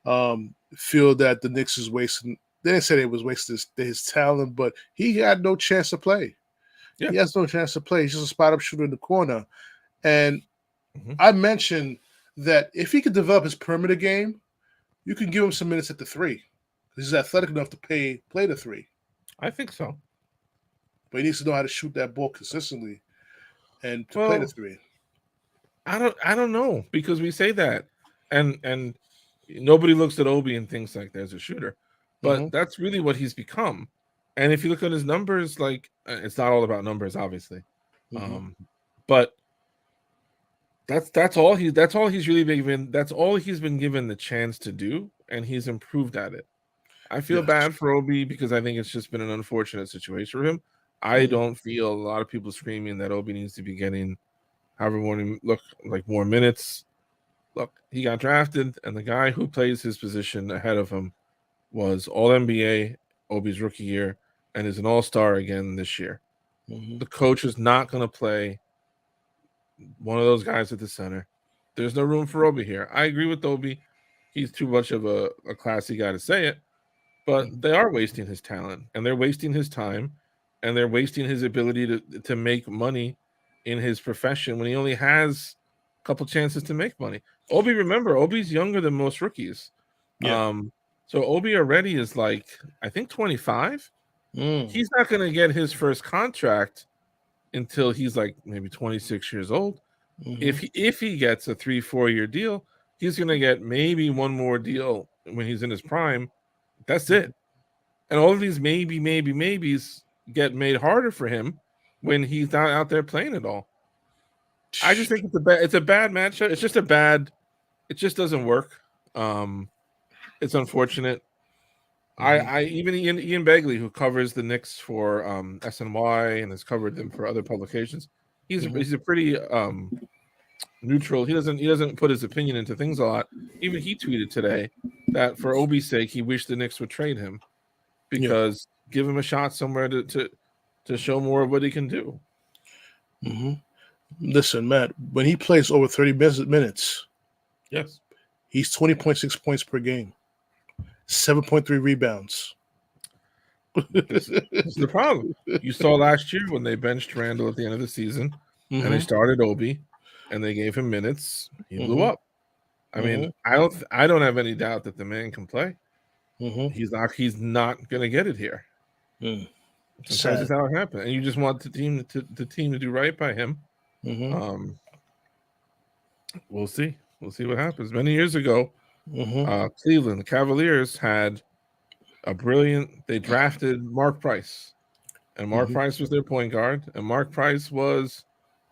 feel that the Knicks is wasting. They didn't say they was wasting his talent, but he had no chance to play. Yeah. He has no chance to play. He's just a spot-up shooter in the corner. And I mentioned that if he could develop his perimeter game, you can give him some minutes at the 3. He's athletic enough to play the 3. I think so. But he needs to know how to shoot that ball consistently and to play the 3. I don't know, because we say that, and nobody looks at Obi and thinks like there's a shooter, but that's really what he's become. And if you look at his numbers, like, it's not all about numbers, obviously, but that's all he's really been given. That's all he's been given the chance to do, and he's improved at it. I feel bad for Obi because I think it's just been an unfortunate situation for him. I don't feel a lot of people screaming that Obi needs to be getting however more minutes. Look, he got drafted, and the guy who plays his position ahead of him was All-NBA Obi's rookie year and is an All-Star again this year. The coach is not going to play one of those guys at the center. There's no room for Obi here. I agree with Obi. He's too much of a classy guy to say it, but they are wasting his talent, and they're wasting his time, and they're wasting his ability to make money in his profession when he only has couple chances to make money. Obi, remember, Obi's younger than most rookies. Yeah. So Obi already is like, I think 25. He's not going to get his first contract until he's like maybe 26 years old. If he gets a 3-4 year deal, he's going to get maybe one more deal when he's in his prime. That's it. And all of these maybes get made harder for him when he's not out there playing at all. I just think it's a bad matchup. It's just it just doesn't work. It's unfortunate. I even Ian Begley, who covers the Knicks for SNY and has covered them for other publications, he's a pretty neutral. He doesn't put his opinion into things a lot. Even he tweeted today that for Obi's sake, he wished the Knicks would trade him because give him a shot somewhere to show more of what he can do. Listen, Matt, when he plays over 30 minutes, yes, he's 20.6 points per game, 7.3 rebounds. This is the problem. You saw last year when they benched Randall at the end of the season and they started Obi and they gave him minutes, he blew up. I mean, I don't have any doubt that the man can play. He's not gonna get it here. Sometimes it's how it happens, and you just want the team to do right by him. We'll see. We'll see what happens. Many years ago, Cleveland, the Cavaliers had a brilliant. They drafted Mark Price, and Mark Price was their point guard. And Mark Price was,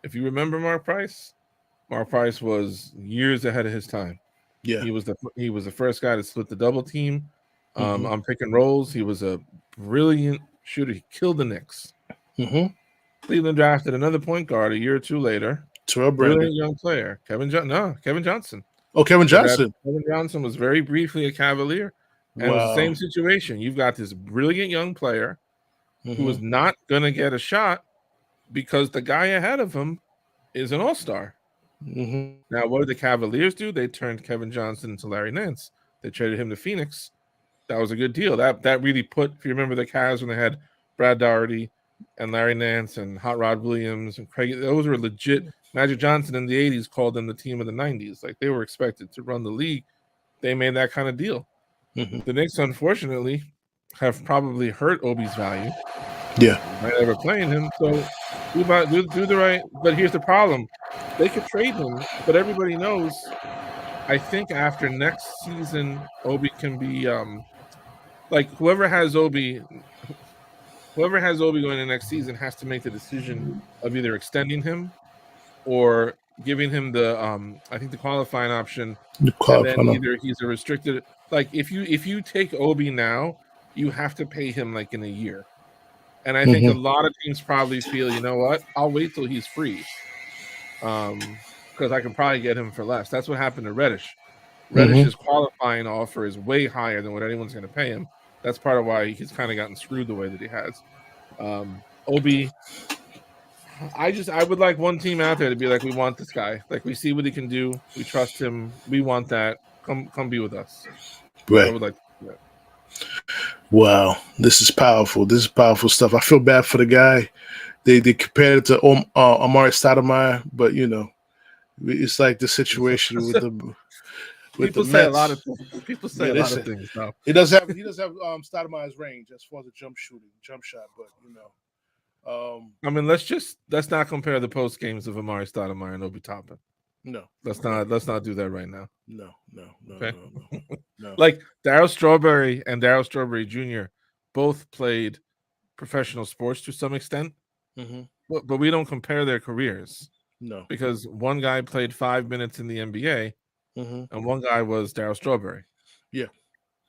if you remember Mark Price was years ahead of his time. Yeah, he was the first guy to split the double team on pick and rolls. He was a brilliant shooter. He killed the Knicks. Cleveland drafted another point guard a year or two later. Brilliant young player, Kevin Johnson. Oh, Kevin Johnson. Kevin Johnson was very briefly a Cavalier. And it was the same situation. You've got this brilliant young player who is not going to get a shot because the guy ahead of him is an all-star. Now, what did the Cavaliers do? They turned Kevin Johnson into Larry Nance. They traded him to Phoenix. That was a good deal. That really put, if you remember the Cavs when they had Brad Daugherty and Larry Nance and Hot Rod Williams and Craig, those were legit. Magic Johnson in the 80s called them the team of the 90s. Like, they were expected to run the league. They made that kind of deal. The Knicks, unfortunately, have probably hurt Obi's value. Yeah. By never playing him. So do the right. But here's the problem. They could trade him, but everybody knows, I think after next season, Obi can be like whoever has Obi going into next season has to make the decision of either extending him or giving him the I think the qualifying option. And then either he's a restricted, like if you take Obi now, you have to pay him like in a year. And I think a lot of teams probably feel, you know what, I'll wait till he's free. Because I can probably get him for less. That's what happened to Reddish. Reddish's qualifying offer is way higher than what anyone's going to pay him. That's part of why he's kind of gotten screwed the way that he has. Obi, I would like one team out there to be like, we want this guy. Like, we see what he can do. We trust him. We want that. Come be with us. Right. I would like to do that. Wow, this is powerful. This is powerful stuff. I feel bad for the guy. They compared it to Amari Stoudemire, but you know, it's like the situation with the. People say a lot of things. People say a lot of things. No. He does have Stoudemire's range as far as the jump shot, but you know. I mean, let's not compare the post games of Amari Stoudemire and Obi Toppin. No. Let's not do that right now. No. Okay? No. Like Darryl Strawberry and Darryl Strawberry Jr. both played professional sports to some extent, but we don't compare their careers. No, because one guy played 5 minutes in the NBA, and one guy was Darryl Strawberry. Yeah.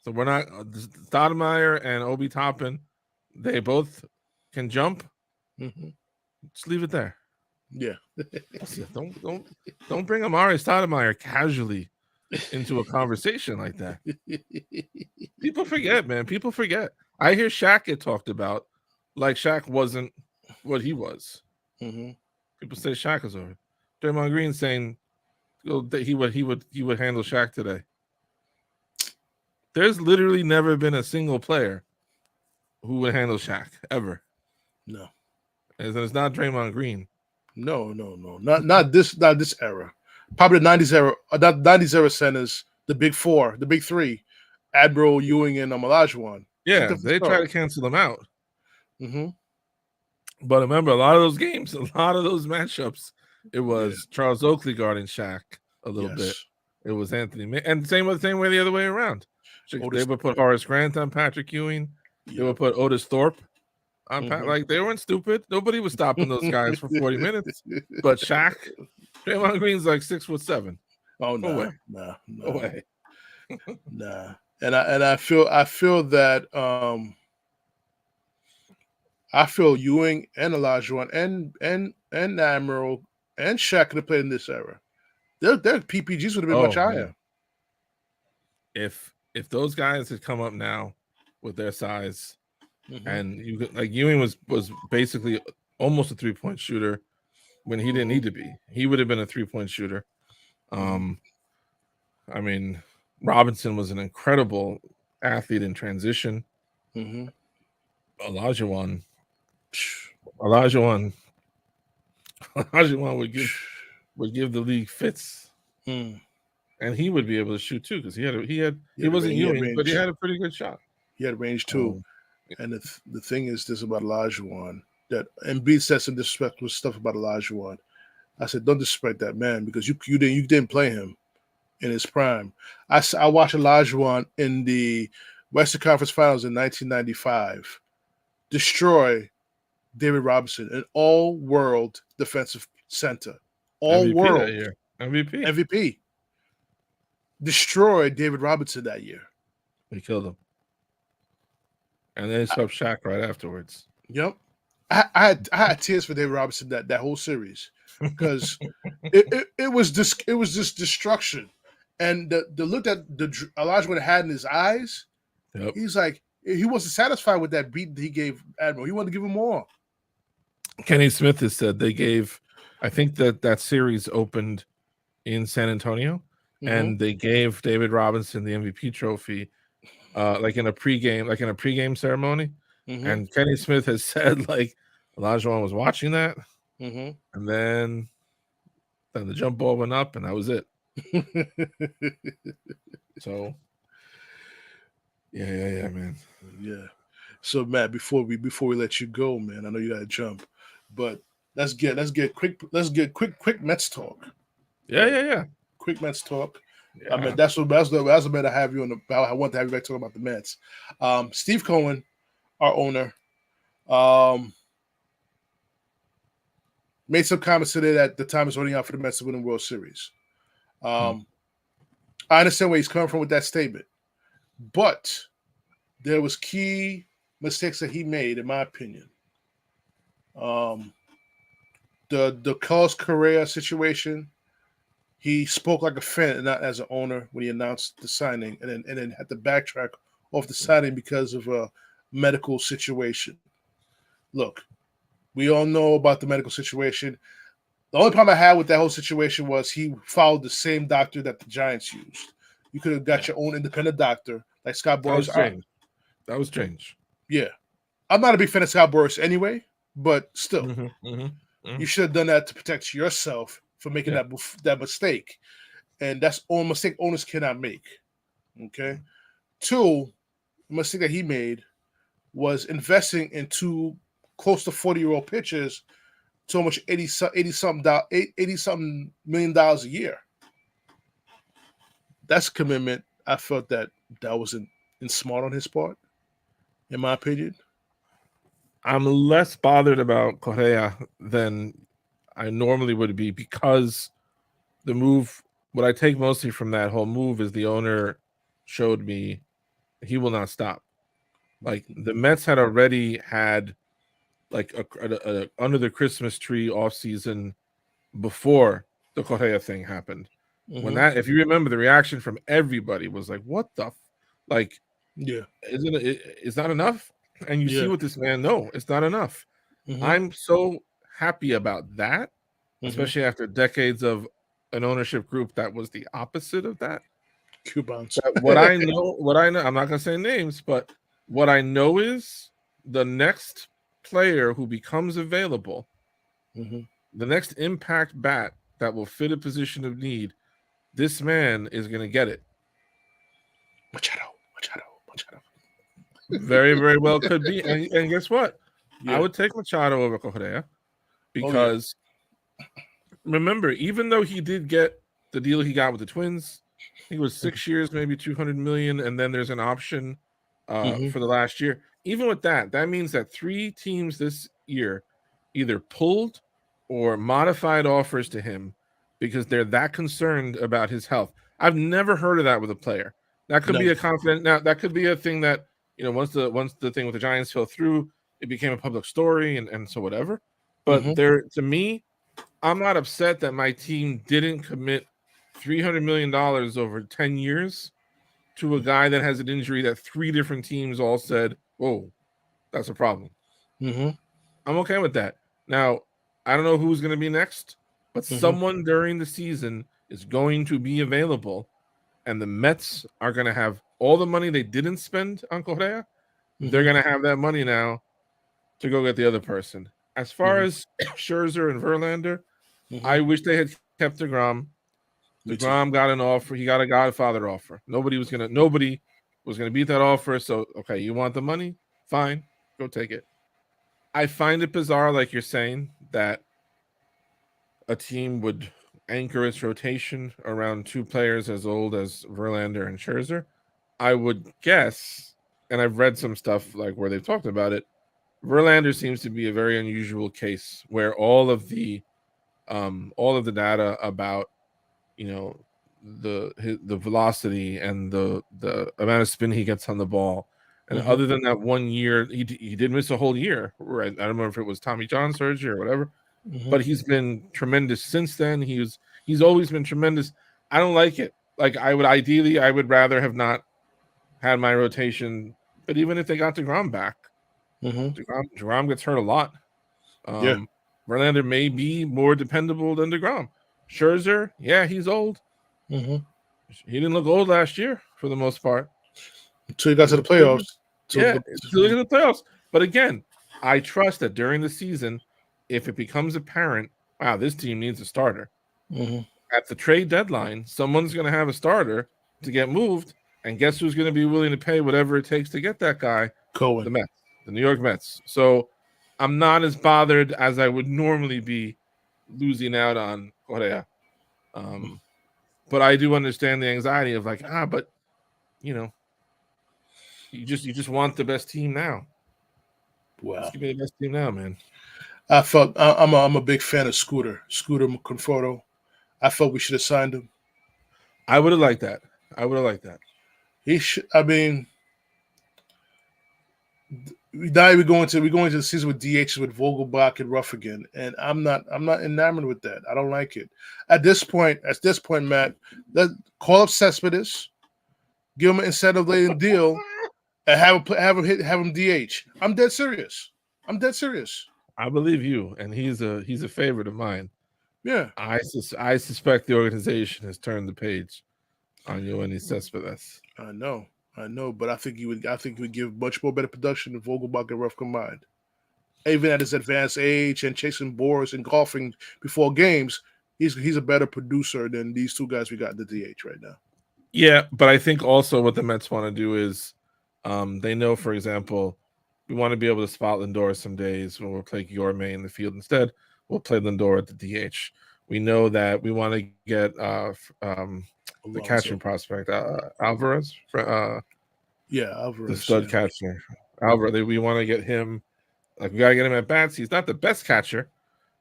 So we're not Stoudemire and Obi Toppin. They both can jump. Just leave it there. Yeah. Don't bring Amari Stoudemire casually into a conversation like that. People forget, man. People forget. I hear Shaq get talked about like Shaq wasn't what he was. People say Shaq is over. Draymond Green saying that he would handle Shaq today. There's literally never been a single player who would handle Shaq ever. No. And it's not Draymond Green. No. Not this era. probably the '90s era, not '90s era centers, the big four, the big three, Admiral, Ewing, and Olajuwon. Yeah, they try to cancel them out. Mm-hmm. But remember, a lot of those games, a lot of those matchups, it was Charles Oakley guarding Shaq a little bit. It was Anthony, and same way the other way around. They would put Horace Grant on Patrick Ewing. They would put Otis Thorpe on like they weren't stupid. Nobody was stopping those guys for 40 minutes. But Shaq, Draymond Green's like 6'7". Oh no, way. no way. Nah. And I feel that I feel Ewing and Olajuwon and Admiral and Shaq could have played in this era. Their PPGs would have been much higher. If those guys had come up now with their size, and you could, like Ewing was basically almost a 3-point shooter when he didn't need to be. He would have been a 3-point shooter. I mean, Robinson was an incredible athlete in transition. Olajuwon would give the league fits, and he would be able to shoot too because he wasn't Ewing, but he had a pretty good shot. He had range too. And the thing is this about Olajuwon, that Embiid said some disrespectful stuff about Olajuwon. I said, don't disrespect that man because you didn't play him in his prime. I watched Olajuwon in the Western Conference Finals in 1995 destroy David Robinson, an all-world defensive center. All-world. That year. MVP. Destroyed David Robinson that year. He killed him. And then he swept Shaq right afterwards. Yep. I had tears for David Robinson that whole series because it was just destruction. And the look that Olajuwon had in his eyes, he's like, he wasn't satisfied with that beat that he gave Admiral. He wanted to give him more. Kenny Smith has said they gave, I think that series opened in San Antonio, and they gave David Robinson the MVP trophy, like in a pregame ceremony. And Kenny Smith has said like Olajuwon was watching that, and then the jump ball went up, and that was it. So, yeah, man. Yeah. So Matt, before we let you go, man, I know you gotta jump, but let's get quick Mets talk. Yeah. Quick Mets talk. Yeah. I mean, that's the better I have you on the. I want to have you back talking about the Mets. Steve Cohen, our owner, made some comments today that the time is running out for the Mets to win the World Series. I understand where he's coming from with that statement, but there was key mistakes that he made, in my opinion. The Carlos Correa situation, he spoke like a fan and not as an owner when he announced the signing, and then had to backtrack off the signing because of a medical situation. Look, we all know about the medical situation. The only problem I had with that whole situation was he followed the same doctor that the Giants used. You could have got your own independent doctor, like Scott Boras. That was strange. Yeah. I'm not a big fan of Scott Boras anyway, but still, you should have done that to protect yourself from making that mistake. And that's a mistake owners cannot make. Okay? 2, the mistake that he made was investing in 2 close to 40-year-old pitchers so much $80-something million a year. That's a commitment. I felt that wasn't smart on his part, in my opinion. I'm less bothered about Correa than I normally would be because the move, what I take mostly from that whole move is the owner showed me he will not stop. Like the Mets had already had like a under the Christmas tree off season before the Correa thing happened. When that, if you remember, the reaction from everybody was like, "What the, it's not enough." And you see what this man, no, it's not enough. I'm so happy about that, especially after decades of an ownership group that was the opposite of that. Coupons. What I know, I'm not gonna say names, but what I know is the next player who becomes available, the next impact bat that will fit a position of need, this man is going to get it. Machado. Very, very well could be. And guess what? Yeah. I would take Machado over Correa because remember, even though he did get the deal he got with the Twins, he was 6 years, maybe $200 million, and then there's an option for the last year. Even with that, that means that 3 teams this year either pulled or modified offers to him because they're that concerned about his health. I've never heard of that with a player. That could be a confident. Now that could be a thing that, you know, once the thing with the Giants fell through, it became a public story and so whatever. But there, to me, I'm not upset that my team didn't commit $300 million over 10 years to a guy that has an injury that 3 different teams all said, whoa, that's a problem. I'm okay with that. Now, I don't know who's going to be next, but someone during the season is going to be available, and the Mets are going to have all the money they didn't spend on Correa. They're going to have that money now to go get the other person. As far as Scherzer and Verlander, I wish they had kept DeGrom. DeGrom got an offer. He got a Godfather offer. Nobody was gonna beat that offer. So, okay, you want the money? Fine, go take it. I find it bizarre, like you're saying, that a team would anchor its rotation around 2 players as old as Verlander and Scherzer. I would guess, and I've read some stuff like where they've talked about it, Verlander seems to be a very unusual case where all of the data about, you know, the velocity and the amount of spin he gets on the ball, and other than that 1 year, he did miss a whole year. Right? I don't remember if it was Tommy John surgery or whatever, but he's been tremendous since then. He's always been tremendous. I don't like it. Like I would rather have not had my rotation. But even if they got DeGrom back, DeGrom gets hurt a lot. Verlander may be more dependable than DeGrom. Scherzer, yeah, he's old. He didn't look old last year for the most part. Until he got to the playoffs. Until he got to the playoffs. But again, I trust that during the season, if it becomes apparent, wow, this team needs a starter. At the trade deadline, someone's going to have a starter to get moved, and guess who's going to be willing to pay whatever it takes to get that guy? Cohen. The Mets, the New York Mets. So I'm not as bothered as I would normally be losing out on Correa. But I do understand the anxiety of like, but you know, you just want the best team now. Wow, just give me the best team now, man. I felt I'm a big fan of Scooter Conforto. I felt we should have signed him. I would have liked that. He should. I mean, we're going to the season with DHs with Vogelbach and Ruff again, and I'm not enamored with that. I don't like it. At this point, Matt, call up Cespedes, give him an incentive-laden deal, and have him DH. I'm dead serious. I believe you, and he's a favorite of mine. Yeah, I suspect the organization has turned the page on Yoenis Cespedes. I know, but I think he would give much more better production than Vogelbach and Ruff combined. Even at his advanced age and chasing boards and golfing before games, he's a better producer than these 2 guys we got in the DH right now. Yeah, but I think also what the Mets want to do is they know, for example, we want to be able to spot Lindor some days when we'll play Guillorme in the field. Instead, we'll play Lindor at the DH. We know that we want to get the catching prospect, Alvarez. Alvarez. The stud catcher. Alvarez. We want to get him. Like, we got to get him at bats. He's not the best catcher.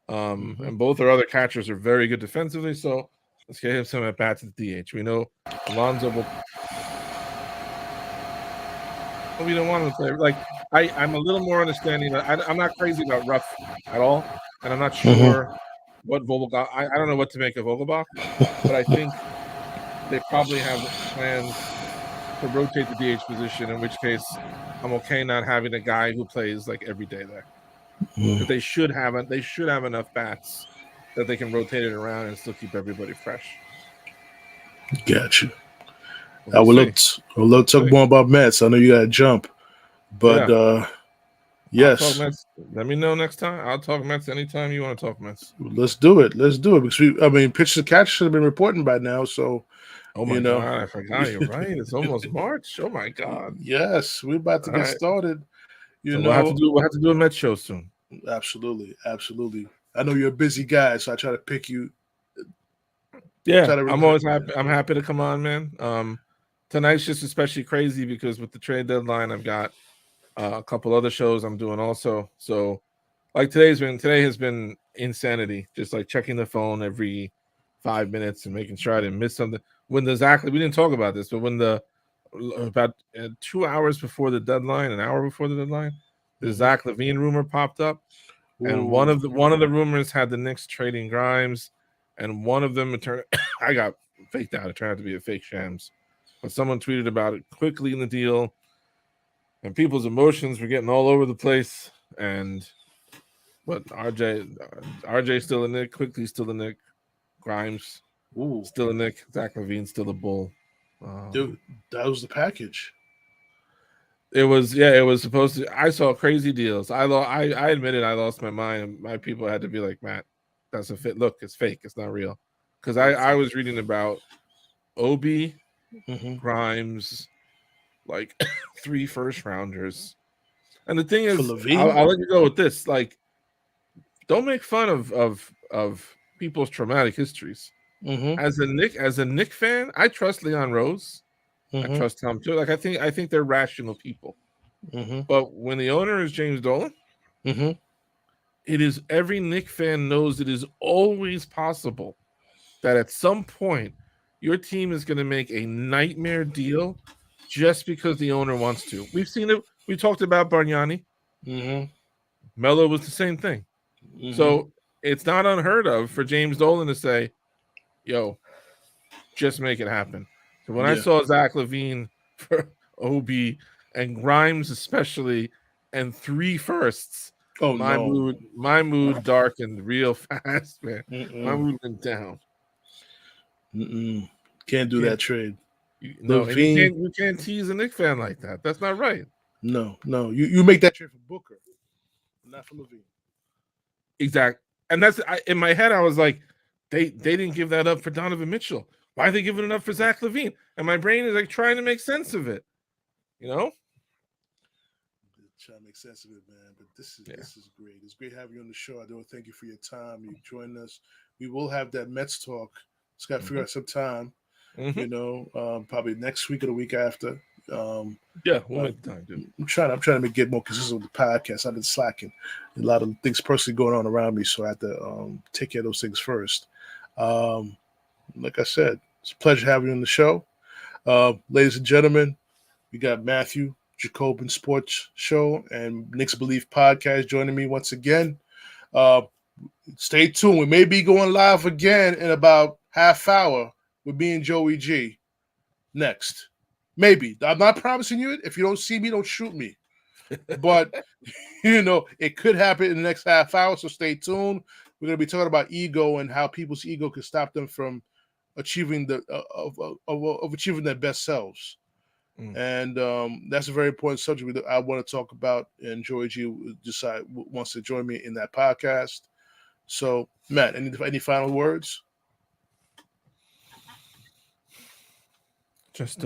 And both our other catchers are very good defensively. So let's get him some at bats at the DH. We know Alonso will. We don't want him to play. Like, I'm a little more understanding. I'm not crazy about Ruff at all. And I'm not sure what Vogelbach. I don't know what to make of Vogelbach. But I think they probably have plans to rotate the DH position, in which case I'm okay not having a guy who plays like every day there. But they should have enough bats that they can rotate it around and still keep everybody fresh. Gotcha. I will talk more about Mets. I know you got to jump, but I'll talk Yes. Mets. Let me know next time. I'll talk Mets anytime you want to talk Mets. Let's do it. Let's do it because pitch to catch should have been reporting by now. So, Oh my God, I forgot. You're right. It's almost March. Oh my God. Yes, we're about to get started. So we'll have to do a Mets show soon. Absolutely. I know you're a busy guy, so I try to pick you. Yeah, I'm always happy. I'm happy to come on, man. Tonight's just especially crazy because with the trade deadline, I've got a couple other shows I'm doing also. So, like today has been insanity. Just like checking the phone every 5 minutes and making sure I didn't miss something. When we didn't talk about this, but when about 2 hours before the deadline, an hour before the deadline, the Zach LaVine rumor popped up, and one of the rumors had the Knicks trading Grimes, and one of them I got faked out. It turned out to be a fake Shams, but someone tweeted about it quickly in the deal, and people's emotions were getting all over the place. But RJ still a Knick, quickly still a Knick, Grimes still a Knick, Zach LaVine still a Bull. Dude, that was the package. It was supposed to. I saw crazy deals. I admitted I lost my mind, and my people had to be like, Matt, that's a fit. Look, it's fake. It's not real. Because I was reading about Obi, Grimes, like 3 first rounders. And the thing is, I'll let you go with this. Like, don't make fun of people's traumatic histories. As a Knick fan, I trust Leon Rose. I trust Tom too. Like I think they're rational people. But when the owner is James Dolan, it is every Knick fan knows it is always possible that at some point your team is going to make a nightmare deal just because the owner wants to. We've seen it. We talked about Bargnani. Melo was the same thing. So it's not unheard of for James Dolan to say, yo, just make it happen. So when I saw Zach LaVine for Obi and Grimes especially, and 3 firsts, my mood darkened real fast, man. My mood went down. Can't do that trade. No, and you can't tease a Knicks fan like that. That's not right. No. You make that trade for Booker, not for LaVine. Exactly. And that's in my head. I was like, they didn't give that up for Donovan Mitchell. Why are they giving it up for Zach LaVine? And my brain is like trying to make sense of it. You know? Trying to make sense of it, man. But this is great. It's great having you on the show. I do thank you for your time. You joined us. We will have that Mets talk. Just got to figure out some time. You know, probably next week or the week after. We'll make time, dude. I'm trying to get more consistent with the podcast. I've been slacking. A lot of things personally going on around me, so I have to take care of those things first. Like I said, it's a pleasure having you on the show. Ladies and gentlemen, we got Matthew, Jacobin Sports Show, and Knicks Bleav podcast joining me once again. Stay tuned. We may be going live again in about half hour with me and JoeyG next. Maybe. I'm not promising you it. If you don't see me, don't shoot me. But, you know, it could happen in the next half hour, so stay tuned. We're going to be talking about ego and how people's ego can stop them from achieving achieving their best selves. And that's a very important subject I want to talk about, and JoeyG wants to join me in that podcast. So, Matt, any final words? Just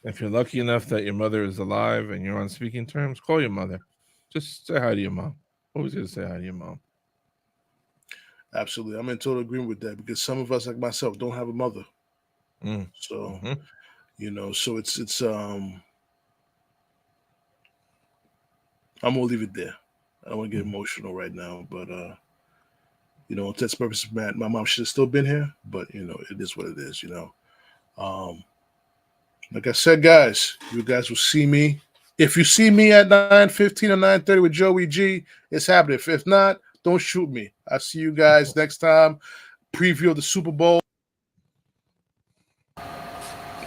if you're lucky enough that your mother is alive and you're on speaking terms, call your mother. Just say hi to your mom. Always going to say hi to your mom. Absolutely. I'm in total agreement with that, because some of us, like myself, don't have a mother. So, you know, so it's I'm gonna leave it there. I don't want to get emotional right now, but you know, to that purpose, my mom should have still been here, but you know, it is what it is, you know. Like I said, guys, you guys will see me. If you see me at 9:15 or 9:30 with JoeyG, it's happening. If not, don't shoot me. I'll see you guys next time. Preview of the Super Bowl.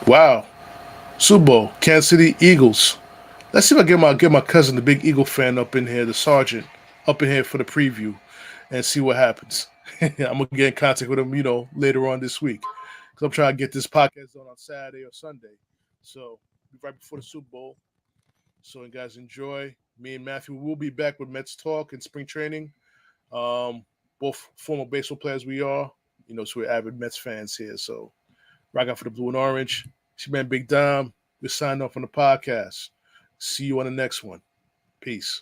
Wow. Super Bowl, Kansas City Eagles. Let's see if I get my cousin, the big Eagle fan, up in here, the sergeant, up in here for the preview, and see what happens. I'm gonna get in contact with him, you know, later on this week, because I'm trying to get this podcast on Saturday or Sunday. So right before the Super Bowl. So you guys enjoy. Me and Matthew will be back with Mets talk and spring training. Both former baseball players we are. So we're avid Mets fans here. So rock out for the blue and orange. It's your man Big Dom. We're signing off on the podcast. See you on the next one. Peace.